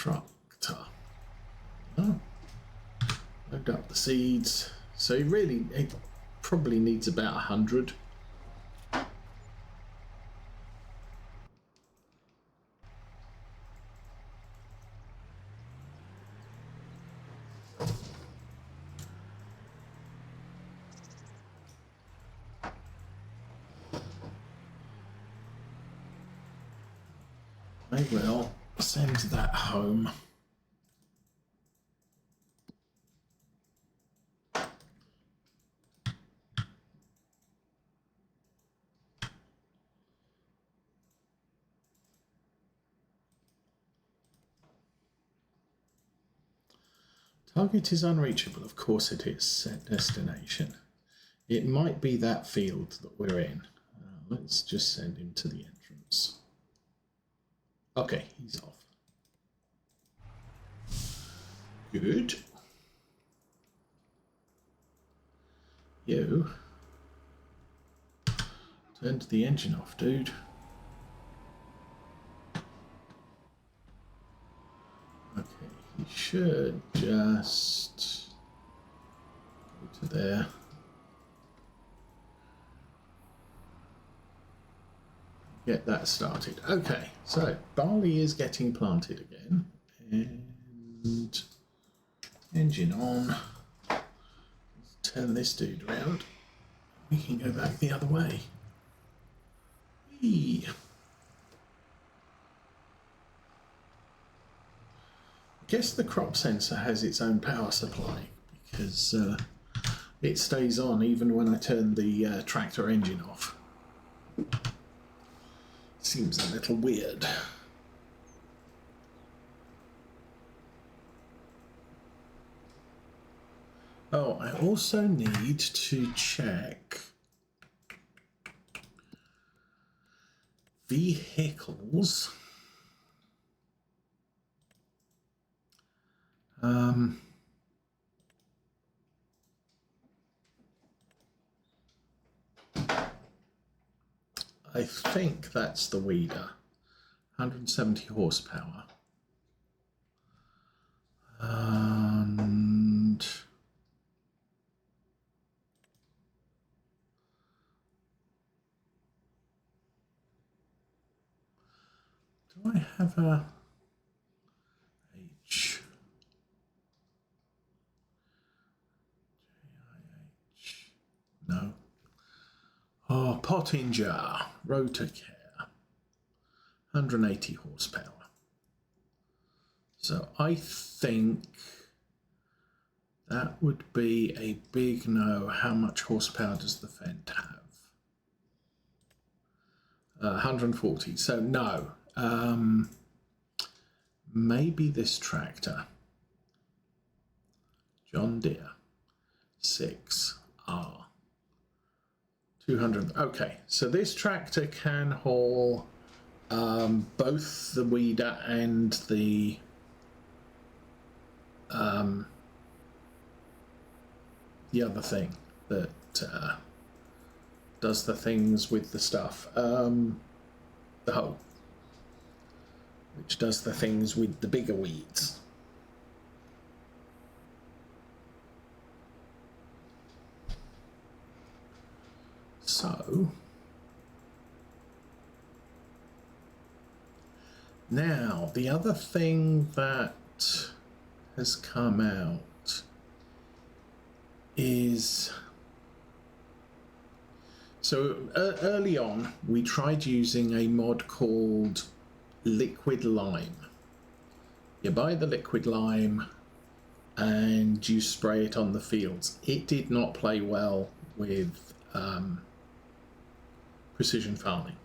tractor. Oh. Load up the seeds. So it probably needs about 100. I will send that home. Target is unreachable. Of course it is. Set destination. It might be that field that we're in. Let's just send him to the entrance. Okay, he's off. Good. You turned the engine off, dude. Okay, he should just go to there. Get that started. Okay, so barley is getting planted again. And engine on. Let's turn this dude around. We can go back the other way. Whee. I guess the crop sensor has its own power supply because it stays on even when I turn the tractor engine off. Seems a little weird. Oh, I also need to check vehicles. I think that's the weeder. 170 horsepower. And do I have a H? JIH? No. Oh, Pottinger, rotor care, 180 horsepower. So I think that would be a big no. How much horsepower does the Fendt have? 140. So no. Maybe this tractor. John Deere 6R. 200. Okay, so this tractor can haul both the weeder and the other thing that does the things with the stuff. The hoe, which does the things with the bigger weeds. So now the other thing that has come out is, so early on we tried using a mod called liquid lime. You buy the liquid lime and you spray it on the fields. It did not play well with precision farming.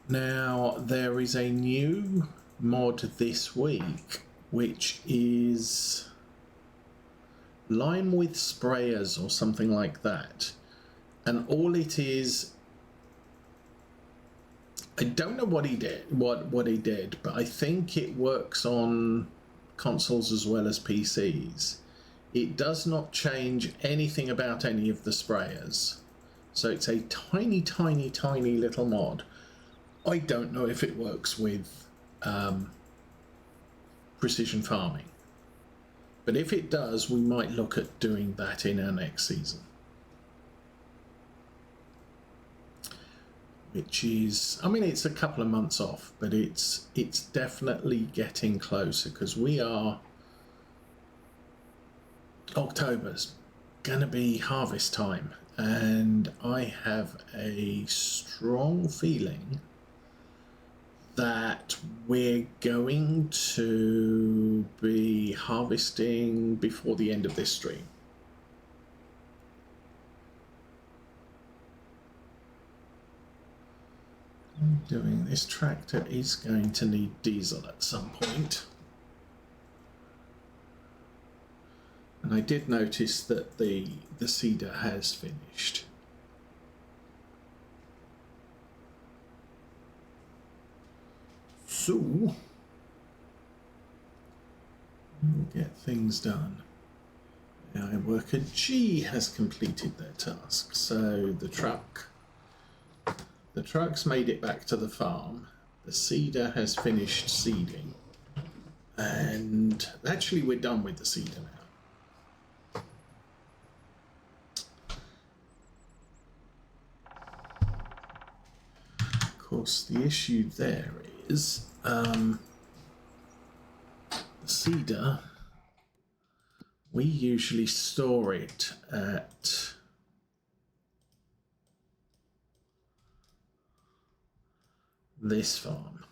Now there is a new mod this week which is lime with sprayers or something like that, and all it is, I don't know what he did, what he did, but I think it works on consoles as well as PCs. It does not change anything about any of the sprayers. So it's a tiny, tiny, tiny little mod. I don't know if it works with precision farming. But if it does, we might look at doing that in our next season. Which is, I mean, it's a couple of months off, but it's definitely getting closer, because we are, October's gonna be harvest time, and I have a strong feeling that we're going to be harvesting before the end of this stream. Doing this tractor is going to need diesel at some point. And I did notice that the seeder has finished. So we'll get things done. Our worker G has completed their task, so the truck's made it back to the farm. The seeder has finished seeding, and actually we're done with the seeder now. Of course, the issue there is the seeder, we usually store it at this farm.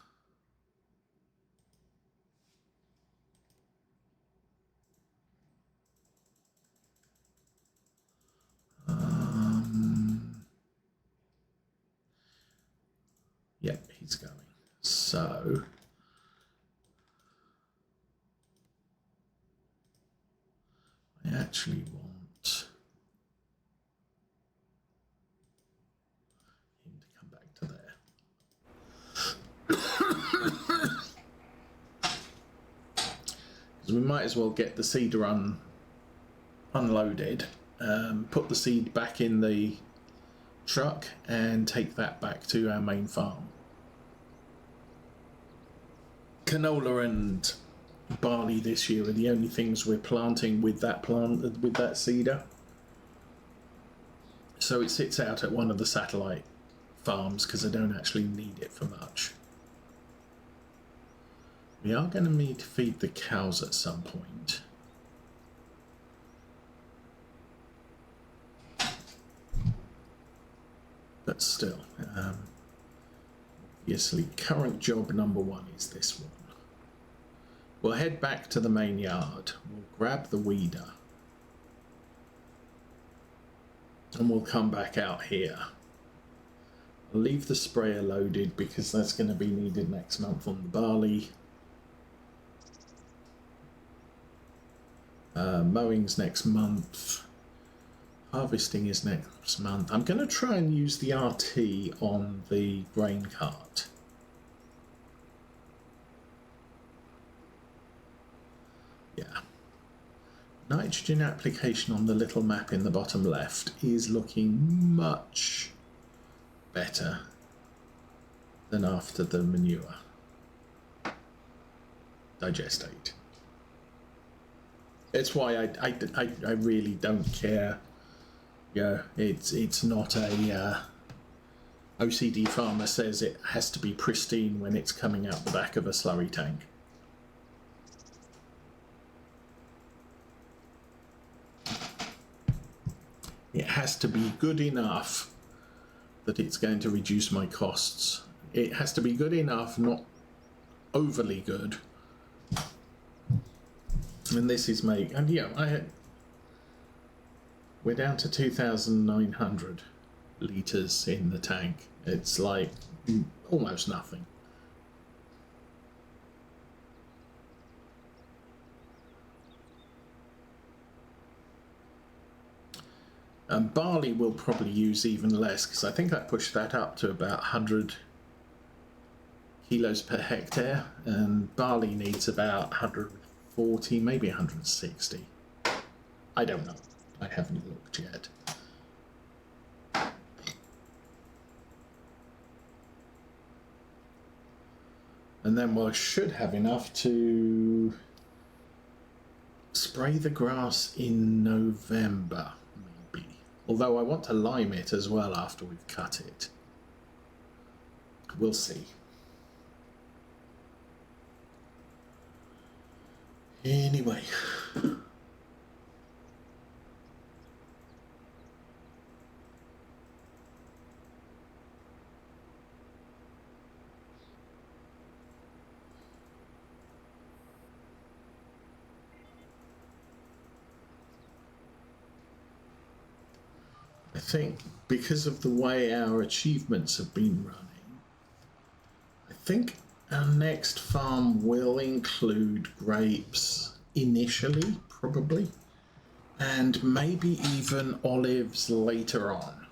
Yep, he's going. So I actually want him to come back to there. Because we might as well get the seeder unloaded, put the seed back in the truck and take that back to our main farm. Canola and barley this year are the only things we're planting with that seeder. So it sits out at one of the satellite farms because I don't actually need it for much. We are going to need to feed the cows at some point. But still, obviously current job number one is this one. We'll head back to the main yard, we'll grab the weeder, and we'll come back out here. I'll leave the sprayer loaded because that's going to be needed next month on the barley. Mowing's next month. Harvesting is next month. I'm going to try and use the RT on the grain cart. Yeah. Nitrogen application on the little map in the bottom left is looking much better than after the manure digestate. It's why I really don't care. Yeah, it's not a OCD farmer says it has to be pristine when it's coming out the back of a slurry tank. It has to be good enough that it's going to reduce my costs. It has to be good enough, not overly good. And this is and yeah, we're down to 2,900 litres in the tank. It's like almost nothing. Barley will probably use even less because I think I pushed that up to about 100 kilos per hectare, and barley needs about 140, maybe 160. I don't know. I haven't looked yet. And then we should have enough to spray the grass in November, maybe. Although I want to lime it as well after we've cut it. We'll see. Anyway. I think because of the way our achievements have been running, I think our next farm will include grapes initially, probably, and maybe even olives later on.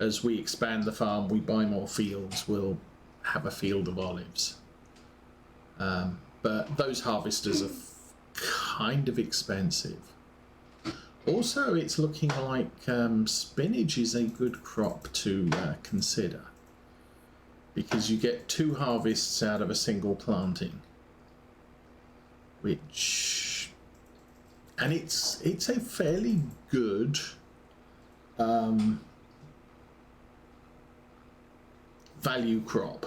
As we expand the farm, we buy more fields, we'll have a field of olives. But those harvesters are kind of expensive. Also, it's looking like spinach is a good crop to consider, because you get 2 harvests out of a single planting, which, and it's a fairly good value crop,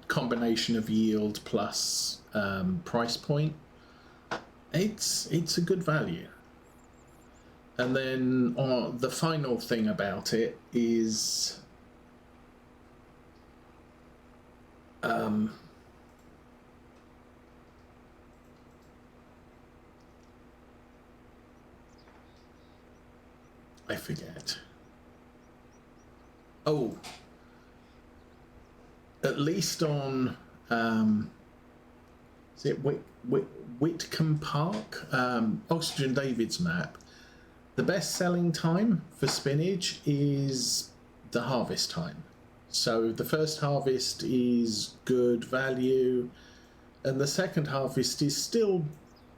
combination of yield plus price point. It's a good value. And then the final thing about it is I forget. Oh, at least on is it Whitcomb Park, Oxygen David's map, the best selling time for spinach is the harvest time. So the first harvest is good value, and the second harvest is still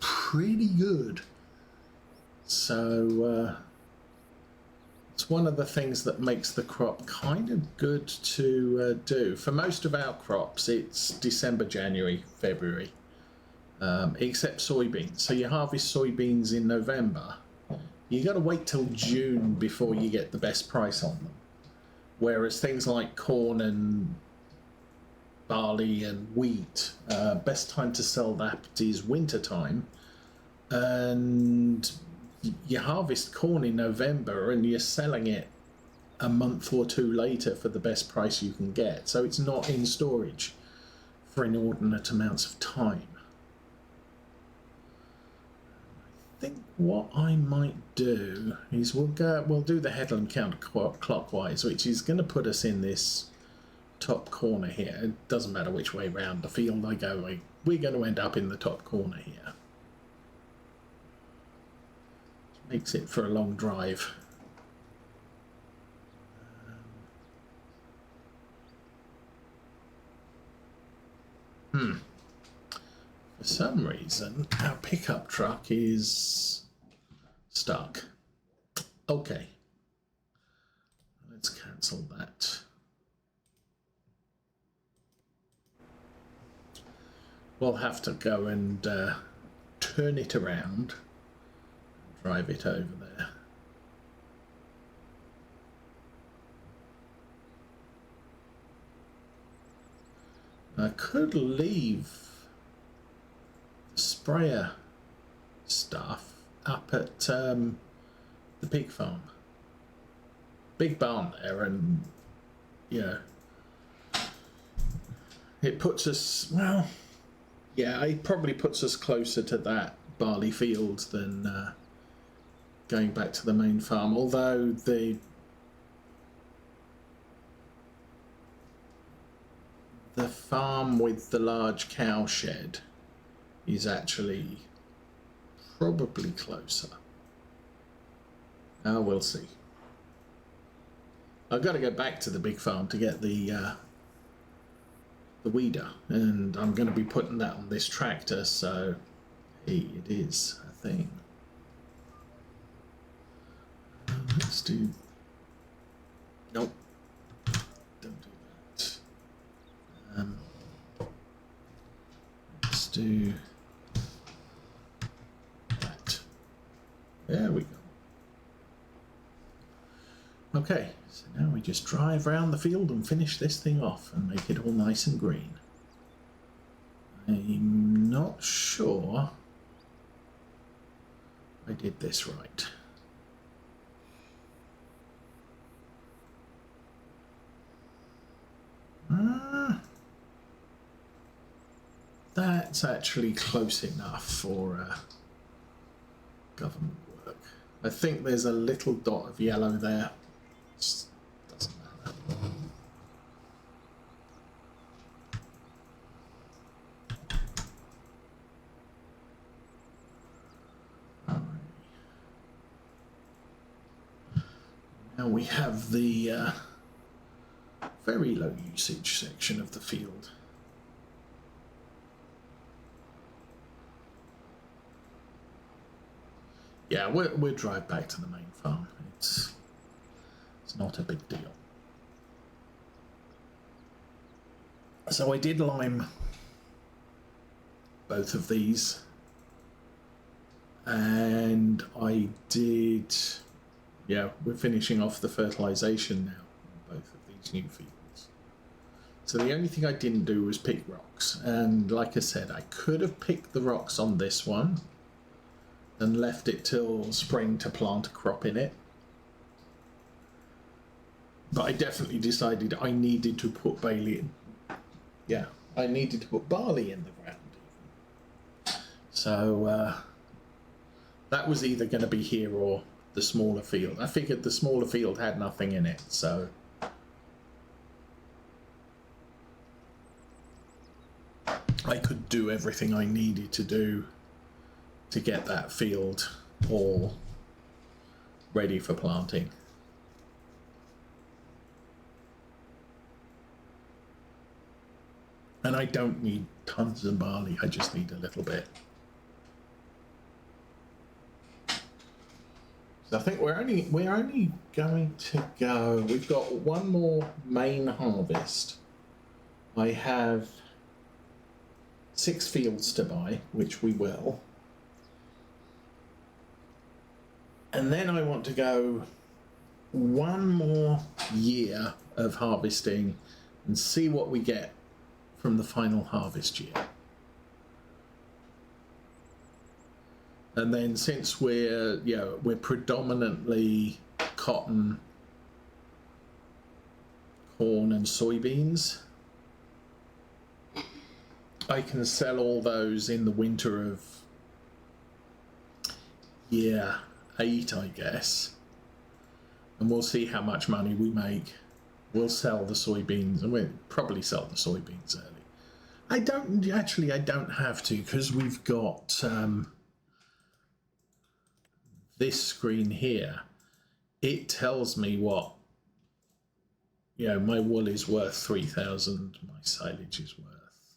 pretty good. So it's one of the things that makes the crop kind of good to do. For most of our crops, it's December, January, February, except soybeans. So you harvest soybeans in November. You got to wait till June before you get the best price on them. Whereas things like corn and barley and wheat, best time to sell that is winter time. And you harvest corn in November and you're selling it a month or 2 later for the best price you can get. So it's not in storage for inordinate amounts of time. I think what I might do is we'll do the headland count clockwise, which is going to put us in this top corner here. It doesn't matter which way round the field I go, we're going to end up in the top corner here. Which makes it for a long drive. For some reason, our pickup truck is stuck. Okay. Let's cancel that. We'll have to go and turn it around, drive it over there. I could leave sprayer stuff up at the pig farm. Big barn there, and yeah, it puts us, well, yeah, it probably puts us closer to that barley field than going back to the main farm, although the farm with the large cow shed is actually probably closer. We'll see. I've got to go back to the big farm to get the weeder, and I'm going to be putting that on this tractor, so hey, it is a thing. Let's do... Nope. Don't do that. do that. There we go. Okay, so now we just drive around the field and finish this thing off and make it all nice and green. I'm not sure I did this right. That's actually close enough for government work. I think there's a little dot of yellow there. Just doesn't matter. Now we have the very low usage section of the field. Yeah, we'll drive back to the main farm. It's not a big deal. So I did lime both of these, and I did, yeah, we're finishing off the fertilization now on both of these new fields. So the only thing I didn't do was pick rocks, and like I said, I could have picked the rocks on this one and left it till spring to plant a crop in it. But I definitely decided I needed to put barley in. Yeah, I needed to put barley in the ground even. So that was either going to be here or the smaller field. I figured the smaller field had nothing in it, so I could do everything I needed to do to get that field all ready for planting. And I don't need tons of barley, I just need a little bit. So I think we're only going to go, we've got one more main harvest. I have 6 fields to buy, which we will. And then I want to go one more year of harvesting and see what we get from the final harvest year. And then since we're predominantly cotton, corn and soybeans, I can sell all those in the winter of year 8, I guess, and we'll see how much money we make. We'll sell the soybeans, and we'll probably sell the soybeans early. I don't have to, because we've got this screen here. It tells me what, my wool is worth 3,000, my silage is worth,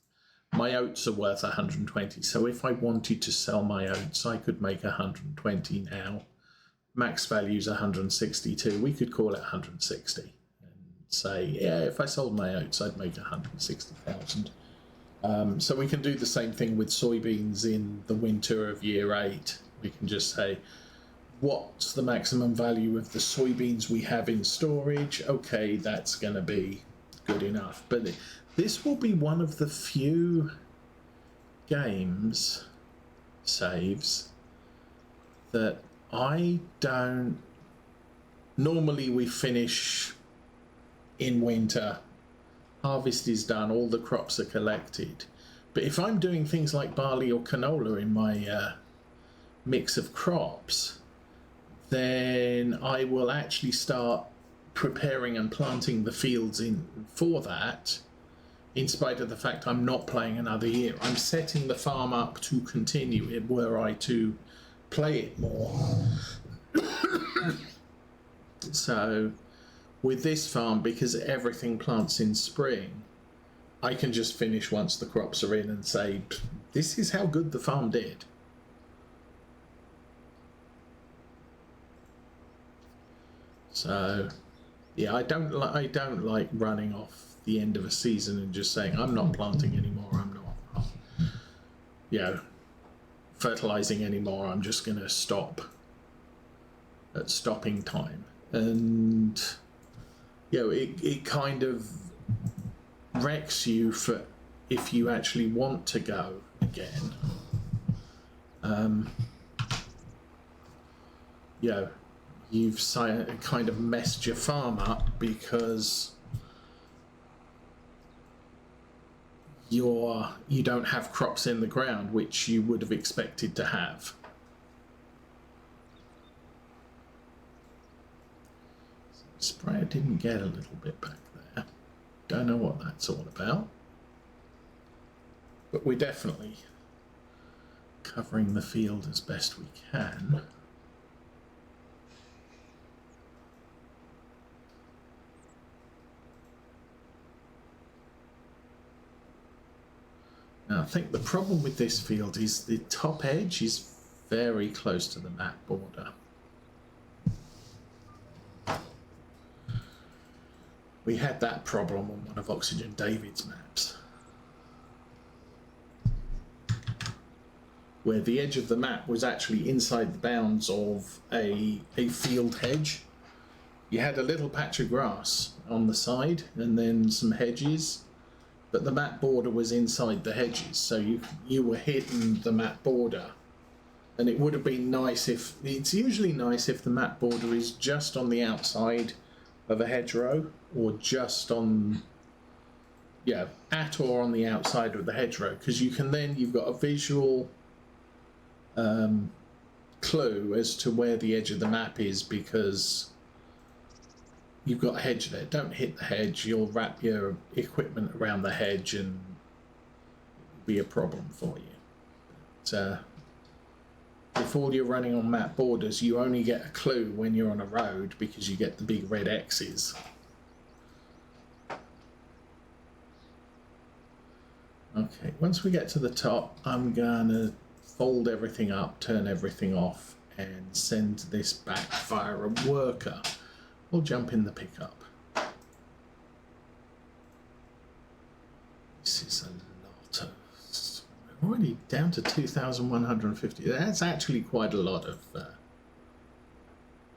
my oats are worth 120. So if I wanted to sell my oats, I could make 120 now. Max value is 162. We could call it 160 and say, yeah, if I sold my oats, I'd make 160,000. So we can do the same thing with soybeans in the winter of year 8. We can just say, what's the maximum value of the soybeans we have in storage? Okay, that's going to be good enough. But this will be one of the few games saves that I don't. Normally we finish in winter, harvest is done, all the crops are collected. But if I'm doing things like barley or canola in my mix of crops, then I will actually start preparing and planting the fields in for that, in spite of the fact I'm not playing another year. I'm setting the farm up to continue it were I to play it more. So with this farm, because everything plants in spring, I can just finish once the crops are in and say, this is how good the farm did. So yeah, I don't like running off the end of a season and just saying I'm not planting anymore, I'm not. you know, fertilizing anymore. I'm just going to stop at stopping time. And you know, it kind of wrecks you for if you actually want to go again. You know, you've kind of messed your farm up because you don't have crops in the ground which you would have expected to have. Sprayer didn't get a little bit back there. Don't know what that's all about. But we're definitely covering the field as best we can. Now, I think the problem with this field is the top edge is very close to the map border. We had that problem on one of Oxygen David's maps, where the edge of the map was actually inside the bounds of a field hedge. You had a little patch of grass on the side and then some hedges, but the map border was inside the hedges, so you were hitting the map border. And it would have been nice if, it's usually nice if the map border is just on the outside of a hedgerow, or just on, yeah, at or on the outside of the hedgerow, because you can then, you've got a visual clue as to where the edge of the map is, because you've got a hedge there. Don't hit the hedge, you'll wrap your equipment around the hedge and it'll be a problem for you. But, if all you're running on map borders, you only get a clue when you're on a road because you get the big red X's. Okay, once we get to the top, I'm gonna fold everything up, turn everything off, and send this back via a worker. We'll jump in the pickup. This is a lot of... We're already down to 2,150. That's actually quite a lot of...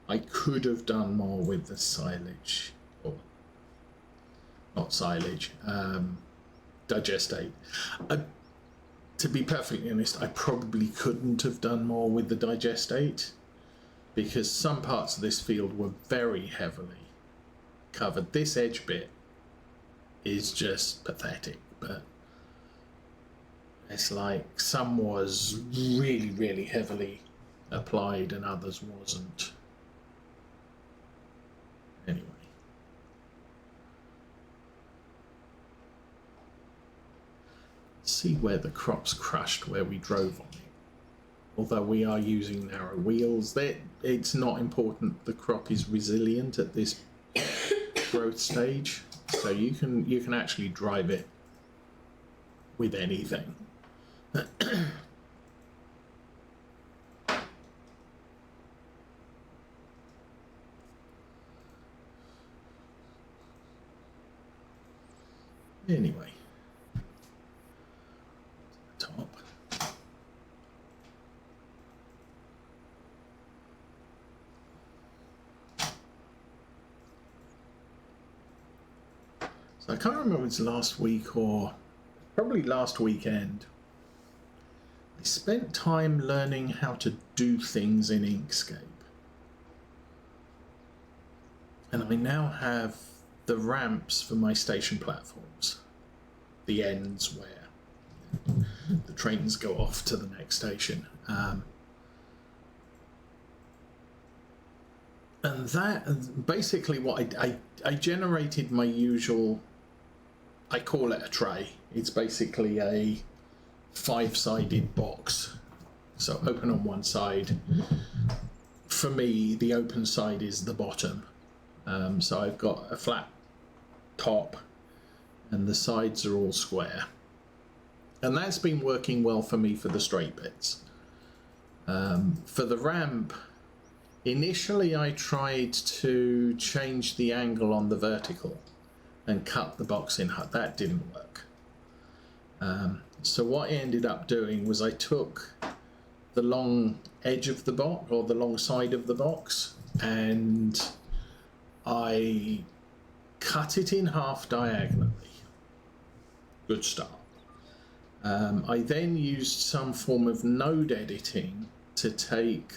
I could have done more with the silage. Or not silage. Digestate. To be perfectly honest, I probably couldn't have done more with the digestate, because some parts of this field were very heavily covered. This edge bit is just pathetic, but it's like some was really, really heavily applied and others wasn't. Anyway. See where the crop's crushed, where we drove on it. Although we are using narrow wheels, it's not important the crop is resilient at this growth stage, so you can actually drive it with anything. Anyway, top. So I can't remember if it's last week or probably last weekend. I spent time learning how to do things in Inkscape. And I now have the ramps for my station platforms. The ends where the trains go off to the next station. And that, basically what I generated my usual, I call it a tray. It's basically a 5-sided box. So open on one side. For me, the open side is the bottom. So I've got a flat top and the sides are all square. And that's been working well for me for the straight bits. For the ramp, initially I tried to change the angle on the vertical and cut the box in half. That didn't work. So what I ended up doing was I took the long edge of the box, or the long side of the box, and I cut it in half diagonally. Good start. I then used some form of node editing to take